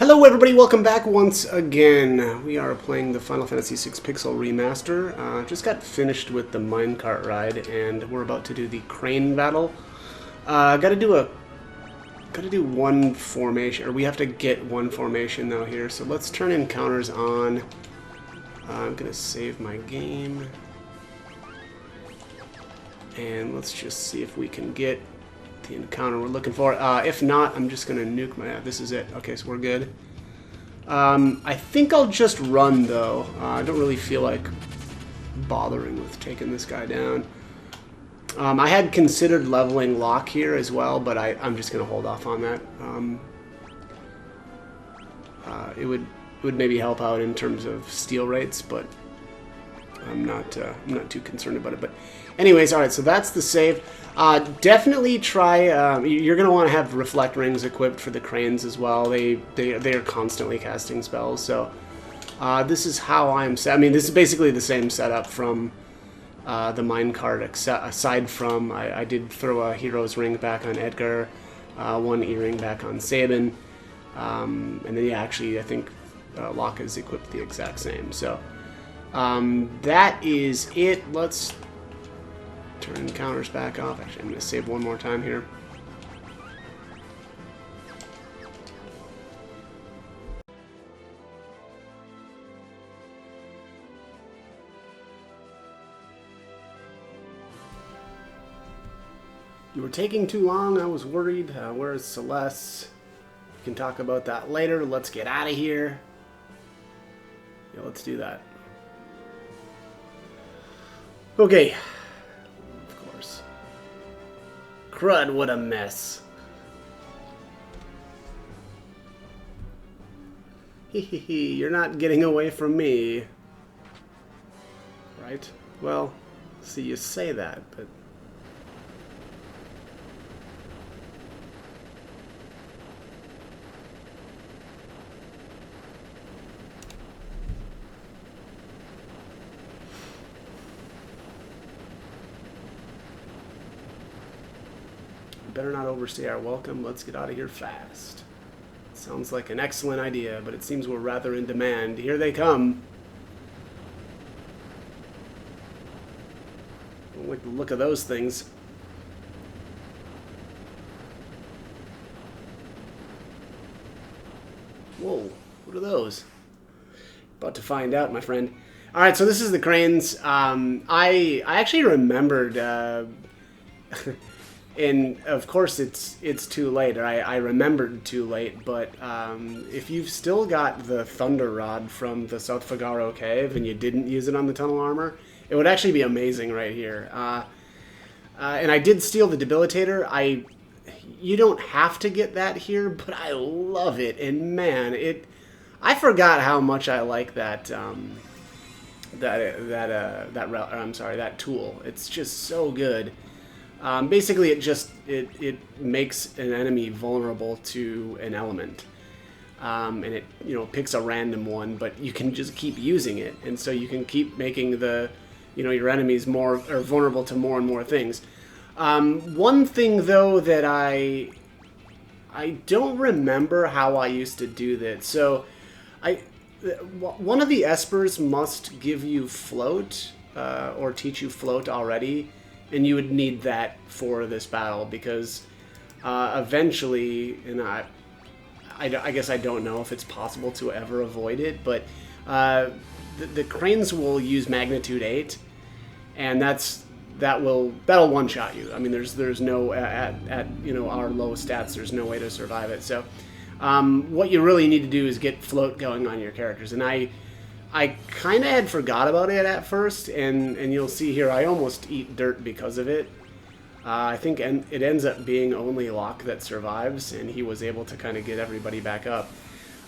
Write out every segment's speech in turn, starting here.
Hello everybody, welcome back once again. We are playing the Final Fantasy VI Pixel Remaster. Just got finished with the minecart ride and we're about to do the crane battle. Gotta do one formation, or we have to get one formation though here, so let's turn encounters on. I'm gonna save my game. And let's just see if we can get the encounter we're looking for. If not, I'm just gonna nuke my... this is it. Okay, so we're good. I think I'll just run though. I don't really feel like bothering with taking this guy down. I had considered leveling Locke here as well, but I'm just gonna hold off on that. It would maybe help out in terms of steal rates, but I'm not too concerned about it. But anyways, all right. So that's the save. Definitely try. You're gonna want to have reflect rings equipped for the cranes as well. They are constantly casting spells. So this is how I'm set. I mean, this is basically the same setup from the minecart, aside from I did throw a hero's ring back on Edgar, one earring back on Sabin, and then yeah, actually I think Locke is equipped the exact same. So. That is it. Let's turn encounters back off. Actually, I'm going to save one more time here. You were taking too long. I was worried. Where's Celeste? We can talk about that later. Let's get out of here. Yeah, let's do that. Okay. Of course. Crud, what a mess. Hehehe, you're not getting away from me. Right? Well, see, you say that, but... better not overstay our welcome. Let's get out of here fast. Sounds like an excellent idea, but it seems we're rather in demand. Here they come. Don't like the look of those things. Whoa, what are those? About to find out, my friend. All right, so this is the cranes. I actually remembered... and of course it's too late, or I remembered too late, but if you've still got the Thunder Rod from the South Figaro Cave and you didn't use it on the tunnel armor, it would actually be amazing right here. And I did steal the Debilitator. You don't have to get that here, but I love it, and man, I forgot how much I like that that tool. It's just so good. Basically, it makes an enemy vulnerable to an element, and it picks a random one, but you can just keep using it, and so you can keep making your enemies more vulnerable to more and more things. One thing though that I don't remember how I used to do that. So one of the espers must give you float or teach you float already. And you would need that for this battle because eventually, and I guess I don't know if it's possible to ever avoid it, but the cranes will use magnitude 8, and that'll one-shot you. I mean, there's no at our low stats, there's no way to survive it. So what you really need to do is get float going on your characters, and I kind of had forgot about it at first, and you'll see here I almost eat dirt because of it. I think it ends up being only Locke that survives, and he was able to kind of get everybody back up.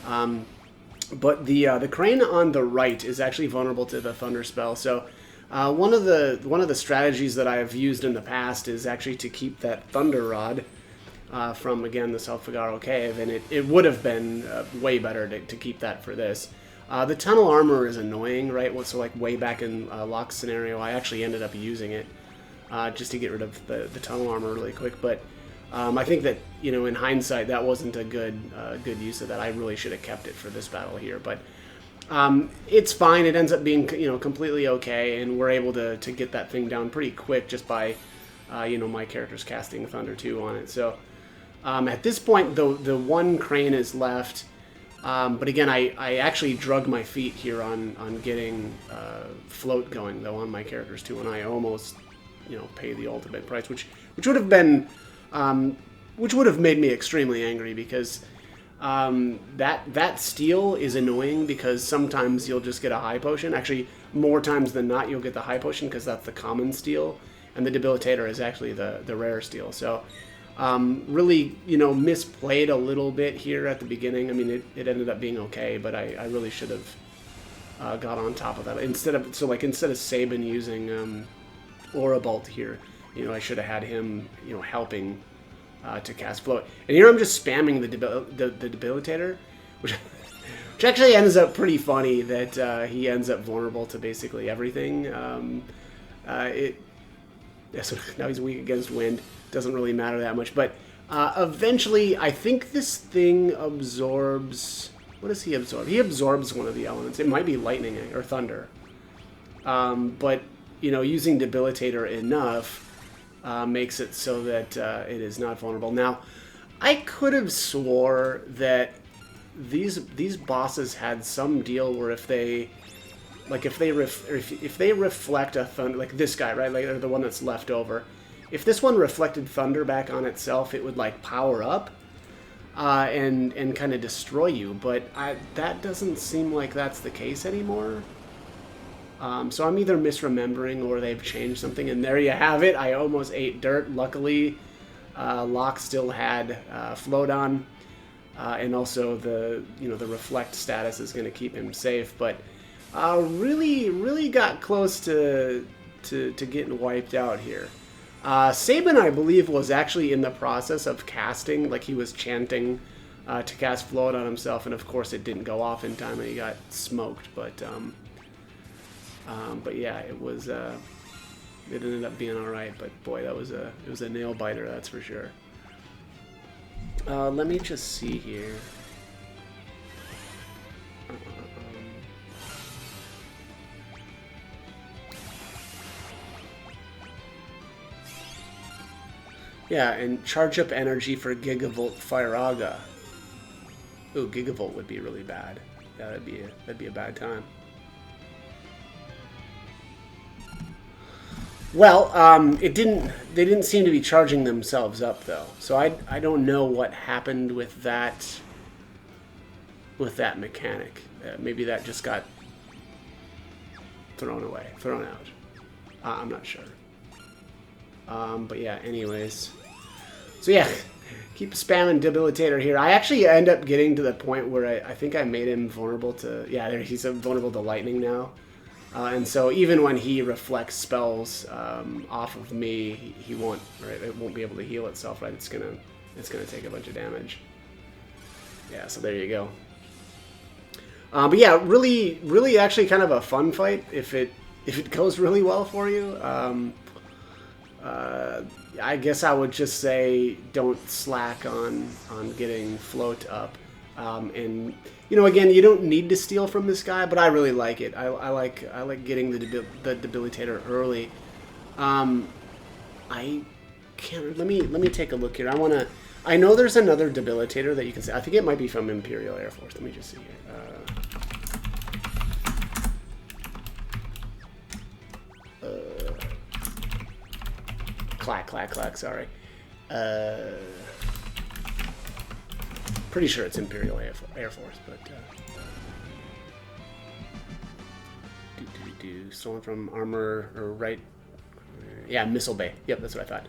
But the crane on the right is actually vulnerable to the Thunder Spell. So one of the strategies that I've used in the past is actually to keep that Thunder Rod from, again, the South Figaro Cave, and it would have been way better to keep that for this. The tunnel armor is annoying, right? So like way back in Locke's scenario, I actually ended up using it just to get rid of the tunnel armor really quick. But I think that, you know, in hindsight, that wasn't a good use of that. I really should have kept it for this battle here, but it's fine. It ends up being, you know, completely okay, and we're able to get that thing down pretty quick just by, you know, my character's casting Thunder 2 on it. So at this point, the one crane is left, but again, I actually drug my feet here on getting float going, though, on my characters too, and I almost, you know, pay the ultimate price, which would have been, which would have made me extremely angry, because that steal is annoying, because sometimes you'll just get a high potion. Actually, more times than not, you'll get the high potion because that's the common steal, and the debilitator is actually the rare steal. So really, you know, misplayed a little bit here at the beginning. I mean, it ended up being okay, but I really should have got on top of that. Instead of Sabin using Aura Bolt here, you know, I should have had him, you know, helping to cast float. And here I'm just spamming the debilitator, which actually ends up pretty funny, that he ends up vulnerable to basically everything. So now he's weak against wind. Doesn't really matter that much, but eventually I think this thing absorbs... What does he absorb? He absorbs one of the elements. It might be lightning or thunder. But, you know, using debilitator enough makes it so that it is not vulnerable. Now, I could have swore that these bosses had some deal where if they reflect a thunder, like this guy, right, like the one that's left over, if this one reflected thunder back on itself, it would like power up and kind of destroy you. But that doesn't seem like that's the case anymore. So I'm either misremembering or they've changed something. And there you have it. I almost ate dirt. Luckily, Locke still had float on, and also the reflect status is going to keep him safe. But really got close to getting wiped out here. Sabin, I believe, was actually in the process of casting, like he was chanting to cast float on himself, and of course it didn't go off in time and he got smoked. But yeah, it was it ended up being all right. But boy, it was a nail biter, that's for sure. Let me just see here. Yeah, and charge up energy for Gigavolt Firaga. Ooh, Gigavolt would be really bad. Yeah, that'd be a bad time. Well, they didn't seem to be charging themselves up though. So I don't know what happened with that mechanic. Maybe that just got thrown out. I'm not sure. But yeah, anyways. So yeah, keep spamming debilitator here. I actually end up getting to the point where I think I made him vulnerable to... Yeah, there, he's vulnerable to lightning now. And so even when he reflects spells off of me, he won't, right? It won't be able to heal itself, right? It's gonna take a bunch of damage. Yeah, so there you go. But yeah, really actually kind of a fun fight if it goes really well for you. I guess I would just say don't slack on getting float up, and you know, again, you don't need to steal from this guy, but I really like it. I like getting the debilitator early. I can't. Let me take a look here. I know there's another debilitator that you can see. I think it might be from Imperial Air Force. Let me just see here. Clack, sorry. Pretty sure it's Imperial Air Force, but... Stolen from armor, or right... Yeah, Missile Bay. Yep, that's what I thought.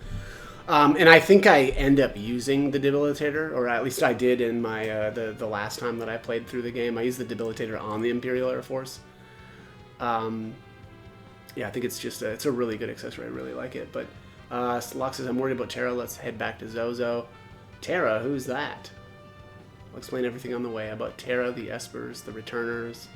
And I think I end up using the debilitator, or at least I did in my the last time that I played through the game. I used the debilitator on the Imperial Air Force. Yeah, I think it's just it's a really good accessory. I really like it, but... Locke says, I'm worried about Terra. Let's head back to Zozo. Terra? Who's that? I'll explain everything on the way about Terra, the espers, the returners.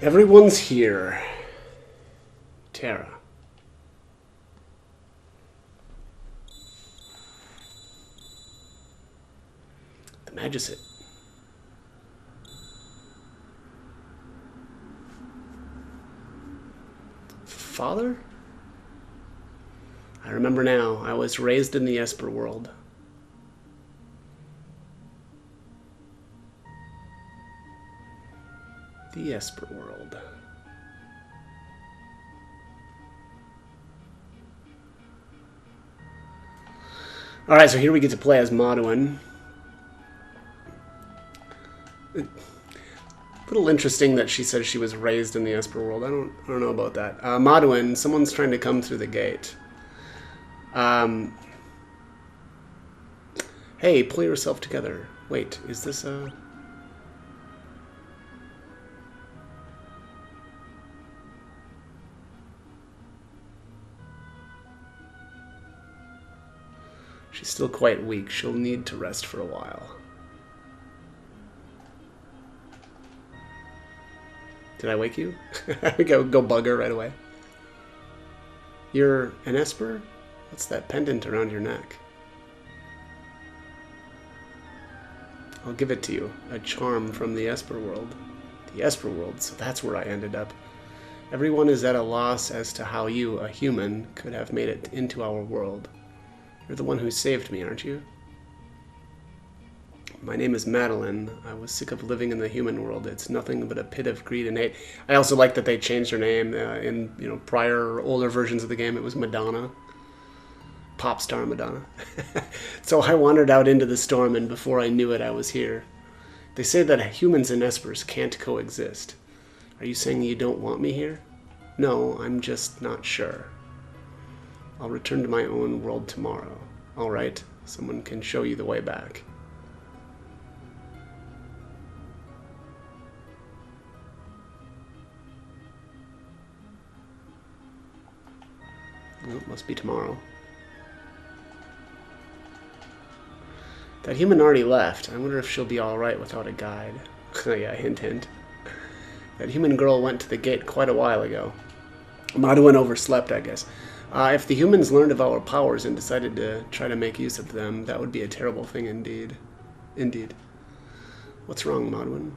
Everyone's here. Terra. The Magicite. Father? I remember now. I was raised in the Esper world. The Esper world. Alright, so here we get to play as Modwin. A little interesting that she says she was raised in the Esper world. I don't know about that. Modwin, someone's trying to come through the gate. Hey, pull yourself together. Wait, is this a... She's still quite weak. She'll need to rest for a while. Did I wake you? Go bug her right away. You're an Esper? What's that pendant around your neck? I'll give it to you. A charm from the Esper world. The Esper world, so that's where I ended up. Everyone is at a loss as to how you, a human, could have made it into our world. You're the one who saved me, aren't you? My name is Madeline. I was sick of living in the human world. It's nothing but a pit of greed and hate. I also like that they changed her name. In prior, older versions of the game, it was Madonna. Pop star Madonna. So I wandered out into the storm, and before I knew it, I was here. They say that humans and espers can't coexist. Are you saying you don't want me here? No, I'm just not sure. I'll return to my own world tomorrow. All right, someone can show you the way back. Well, it must be tomorrow. That human already left. I wonder if she'll be all right without a guide. Yeah, hint, hint. That human girl went to the gate quite a while ago. Modwin overslept, I guess. If the humans learned of our powers and decided to try to make use of them, that would be a terrible thing indeed. Indeed. What's wrong, Modwin?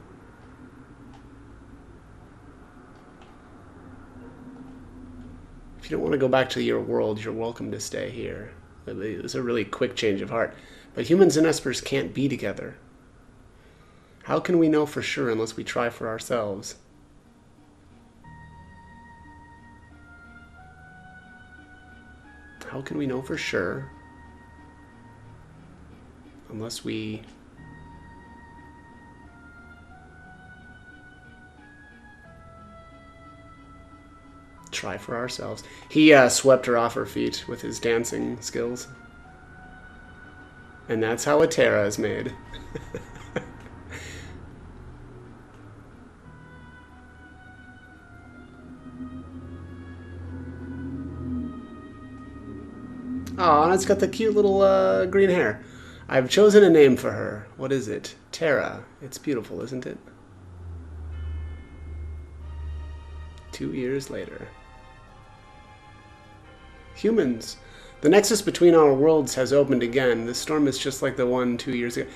If you don't want to go back to your world, you're welcome to stay here. It was a really quick change of heart. But humans and espers can't be together. How can we know for sure unless we try for ourselves? How can we know for sure unless we try for ourselves? He swept her off her feet with his dancing skills. And that's how a Terra is made. Oh, and it's got the cute little green hair. I've chosen a name for her. What is it? Terra. It's beautiful, isn't it? 2 years later. Humans. The nexus between our worlds has opened again. This storm is just like the one 2 years ago.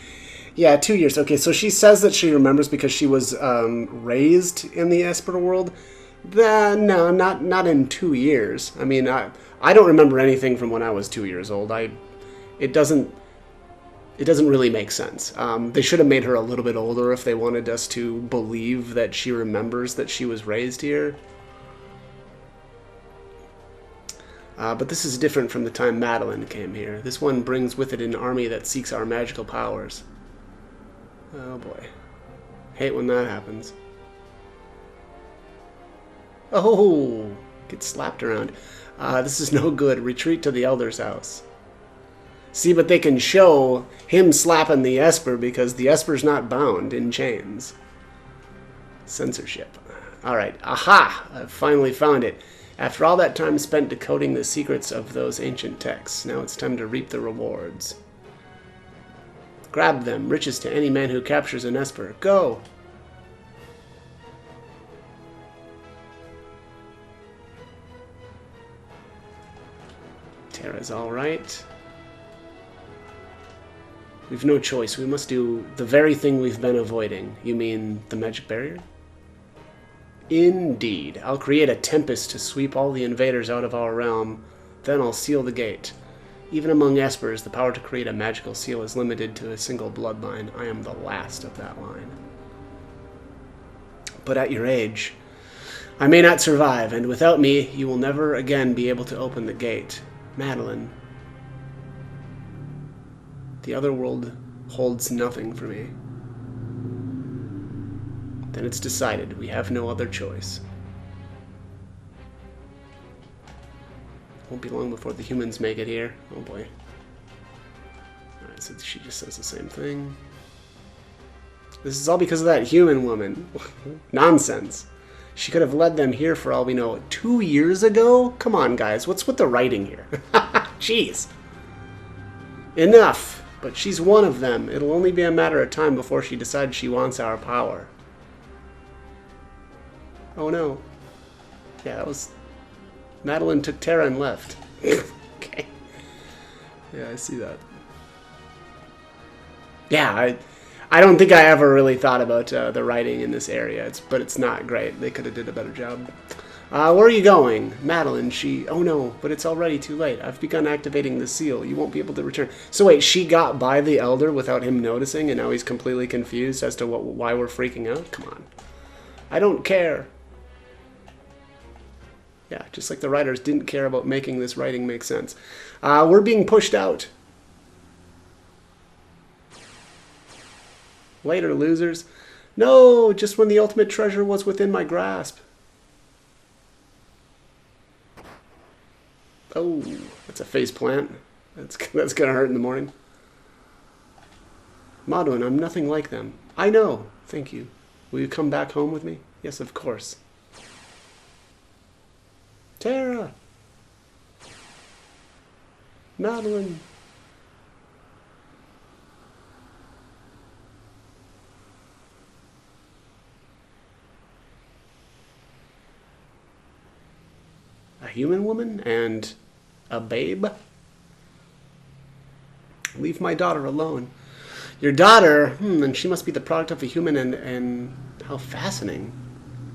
Yeah, 2 years. Okay, so she says that she remembers because she was raised in the Esper world. No, not in 2 years. I mean, I don't remember anything from when I was 2 years old. It doesn't really make sense. They should have made her a little bit older if they wanted us to believe that she remembers that she was raised here. But this is different from the time Madeline came here. This one brings with it an army that seeks our magical powers. Oh boy. Hate when that happens. Oh! Get slapped around. This is no good. Retreat to the Elder's house. See, but they can show him slapping the Esper because the Esper's not bound in chains. Censorship. Alright. Aha! I've finally found it. After all that time spent decoding the secrets of those ancient texts, now it's time to reap the rewards. Grab them. Riches to any man who captures an Esper. Go! Terra's alright. We've no choice. We must do the very thing we've been avoiding. You mean the magic barrier? Indeed. I'll create a tempest to sweep all the invaders out of our realm. Then I'll seal the gate. Even among espers, the power to create a magical seal is limited to a single bloodline. I am the last of that line. But at your age, I may not survive, and without me, you will never again be able to open the gate. Madeline, the other world holds nothing for me. Then it's decided. We have no other choice. Won't be long before the humans make it here. Oh boy. Alright, so she just says the same thing. This is all because of that human woman. Nonsense. She could have led them here for all we know. 2 years ago? Come on, guys. What's with the writing here? Jeez. Enough. But she's one of them. It'll only be a matter of time before she decides she wants our power. Oh no. Yeah, that was... Madeline took Terra and left. Okay. Yeah, I see that. Yeah, I don't think I ever really thought about the writing in this area, but it's not great. They could have did a better job. Where are you going? Madeline, she... Oh no, but it's already too late. I've begun activating the seal. You won't be able to return. So wait, she got by the Elder without him noticing, and now he's completely confused as to why we're freaking out? Come on. I don't care. Yeah, just like the writers didn't care about making this writing make sense. We're being pushed out. Later, losers. No, just when the ultimate treasure was within my grasp. Oh, that's a face plant. That's gonna hurt in the morning. Maudlin, I'm nothing like them. I know. Thank you. Will you come back home with me? Yes, of course. Terra! Madeline! A human woman and a babe? Leave my daughter alone. Your daughter? And she must be the product of a human and how fascinating.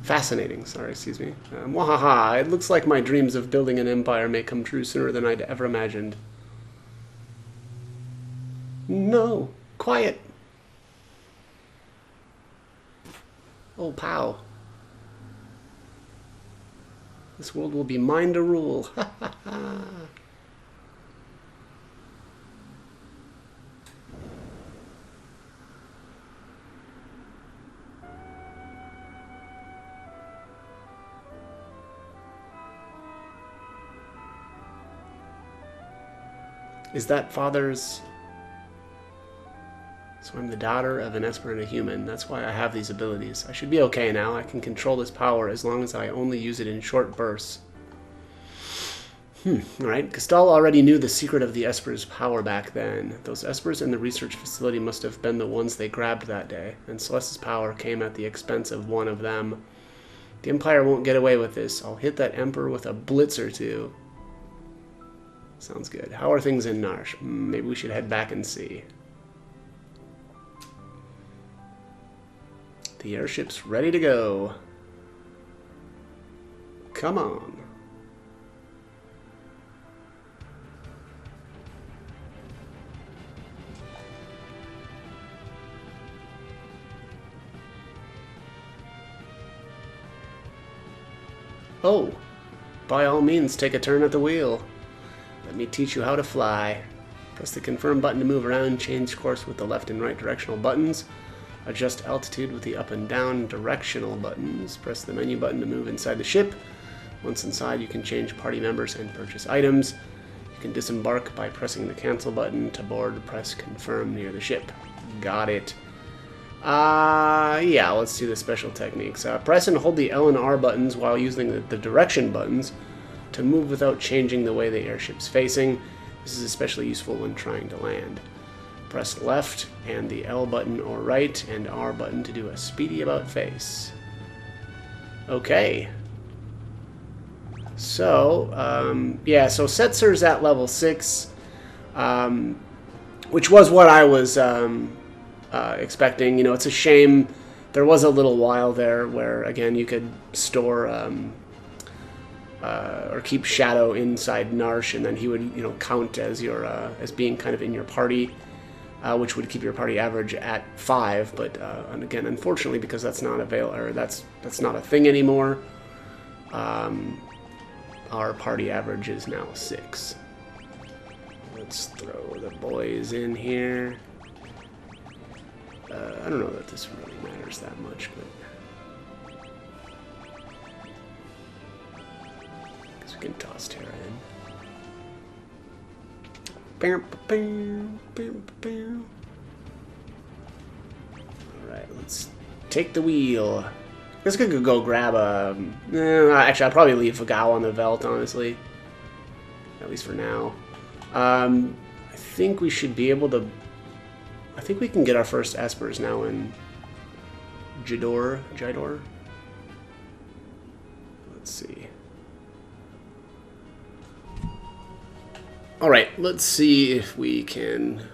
Fascinating, sorry, excuse me. Wahaha, it looks like my dreams of building an empire may come true sooner than I'd ever imagined. No, quiet. Oh, pow. This world will be mine to rule. Ha ha ha. Is that father's... So I'm the daughter of an esper and a human. That's why I have these abilities. I should be okay now. I can control this power as long as I only use it in short bursts. Alright. Gestal already knew the secret of the espers' power back then. Those espers in the research facility must have been the ones they grabbed that day. And Celeste's power came at the expense of one of them. The Empire won't get away with this. I'll hit that Emperor with a blitz or two. Sounds good. How are things in Narsh? Maybe we should head back and see. The airship's ready to go. Come on. Oh, by all means, take a turn at the wheel. Let me teach you how to fly. Press the confirm button to move around, change course with the left and right directional buttons. Adjust altitude with the up and down directional buttons. Press the menu button to move inside the ship. Once inside, you can change party members and purchase items. You can disembark by pressing the cancel button. To board, press confirm near the ship. Got it. Yeah, let's do the special techniques. Press and hold the L and R buttons while using the direction buttons to move without changing the way the airship's facing. This is especially useful when trying to land. Press left and the L button or right and R button to do a speedy about face. Okay. So, yeah, so Setzer's at level 6, which was what I was expecting. You know, it's a shame. There was a little while there where, again, you could store or keep Shadow inside Narsh, and then he would, you know, count as your as being kind of in your party, which would keep your party average at 5. But and again, unfortunately, because that's not that's not a thing anymore. Our party average is now 6. Let's throw the boys in here. I don't know that this really matters that much, but I guess we can toss Terra in. Alright, let's take the wheel. I guess I could go grab a... actually, I'll probably leave a Gao on the Veld, honestly. At least for now. I think we should be able to... I think we can get our first espers now in Jidor. Let's see. Alright, let's see if we can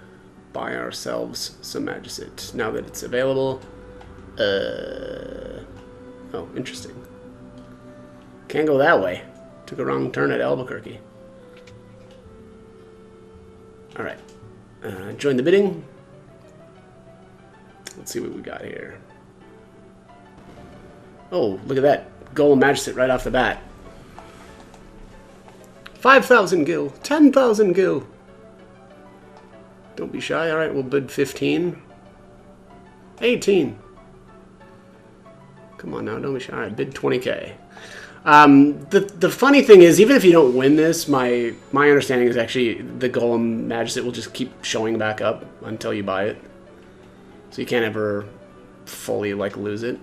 buy ourselves some Magicite now that it's available. Oh, interesting. Can't go that way. Took a wrong turn at Albuquerque. Alright. Join the bidding. Let's see what we got here. Oh, look at that. Golem Magicite right off the bat. 5,000 gil. 10,000 gil. Don't be shy. Alright, we'll bid 15. 18. Come on now, don't be shy. Alright, bid 20k. The funny thing is, even if you don't win this, my understanding is actually the Golem Magicite will just keep showing back up until you buy it. So you can't ever fully, like, lose it.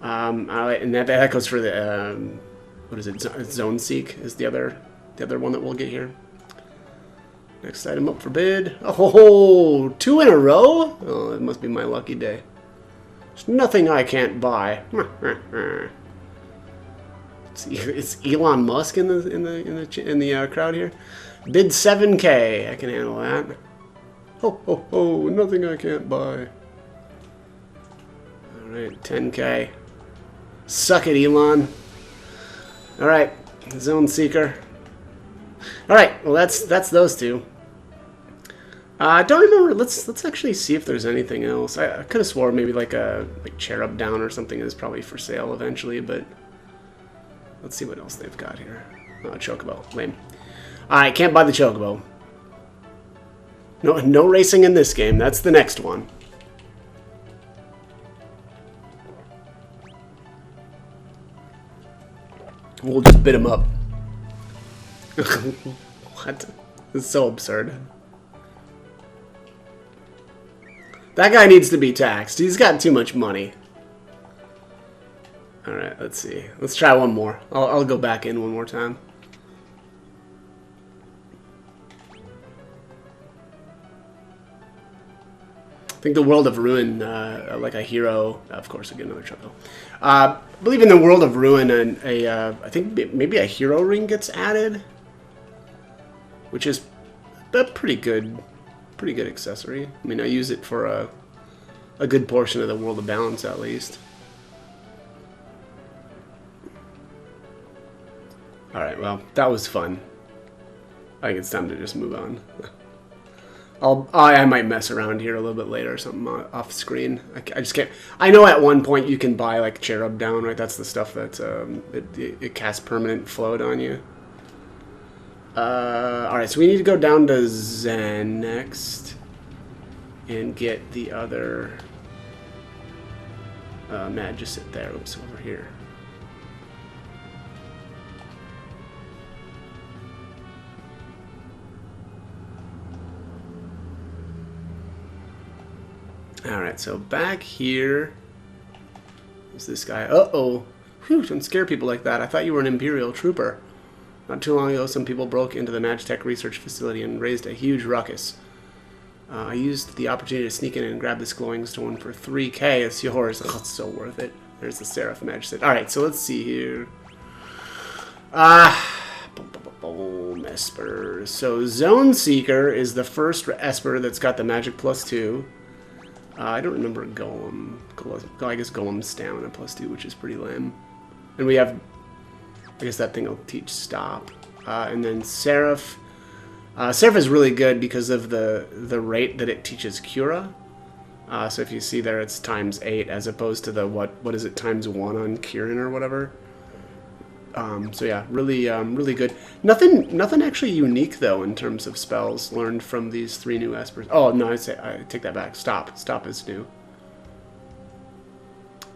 And that goes for the, what is it, Zone Seek is the other one that we'll get here. Next item up for bid. Oh, 2 in a row? Oh, it must be my lucky day. There's nothing I can't buy. It's Elon Musk in the crowd here. Bid 7k. I can handle that. Oh, nothing I can't buy. Alright, 10k. Suck it, Elon. Alright, Zone Seeker. Alright, well that's those two. I don't remember. Let's actually see if there's anything else. I could have swore maybe like Cherub Down or something is probably for sale eventually, but let's see what else they've got here. Chocobo, lame. Alright, can't buy the Chocobo. No racing in this game. That's the next one. We'll just bid him up. What? This is so absurd. That guy needs to be taxed. He's got too much money. Alright, let's see. Let's try one more. I'll go back in one more time. I think the World of Ruin, like a hero, of course, I get another Choco. I believe in the World of Ruin, I think maybe a hero ring gets added, which is a pretty good accessory. I mean, I use it for a good portion of the World of Balance, at least. All right, well, that was fun. I think it's time to just move on. I might mess around here a little bit later or something off screen. I just can't. I know at one point you can buy like Cherub Down, right? That's the stuff that it casts permanent float on you. All right, so we need to go down to Zen next and get the other Magicite there. Oops, over here. Alright, so back here is this guy. Uh-oh. Whew, don't scare people like that. I thought you were an Imperial trooper. Not too long ago, some people broke into the Magitech research facility and raised a huge ruckus. I used the opportunity to sneak in and grab this glowing stone for 3k. It's yours. Oh, it's so worth it. There's the Seraph Magicite. Alright, so let's see here. Espers. So Zone Seeker is the first esper that's got the magic +2. I don't remember Golem. I guess Golem's stamina +2, which is pretty lame. And we have, I guess that thing will teach Stop. And then Seraph. Seraph is really good because of the rate that it teaches Cura. So if you see there, it's ×8 as opposed to the, what is it, ×1 on Kieran or whatever. So yeah, really good. Nothing actually unique though in terms of spells learned from these 3 new espers. Oh no, I take that back. Stop is new.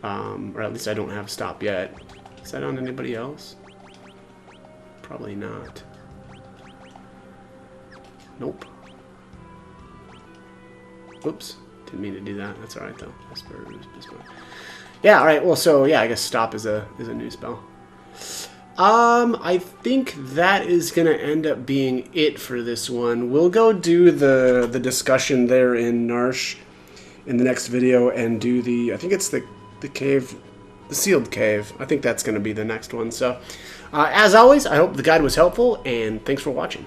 Or at least I don't have Stop yet. Is that on anybody else? Probably not. Nope. Oops, didn't mean to do that. That's all right though. Espers. Yeah, all right. Well, so yeah, I guess Stop is a new spell. I think that is going to end up being it for this one. We'll go do the discussion there in Narsh in the next video and do the, I think it's the cave, the sealed cave. I think that's going to be the next one. So, as always, I hope the guide was helpful, and thanks for watching.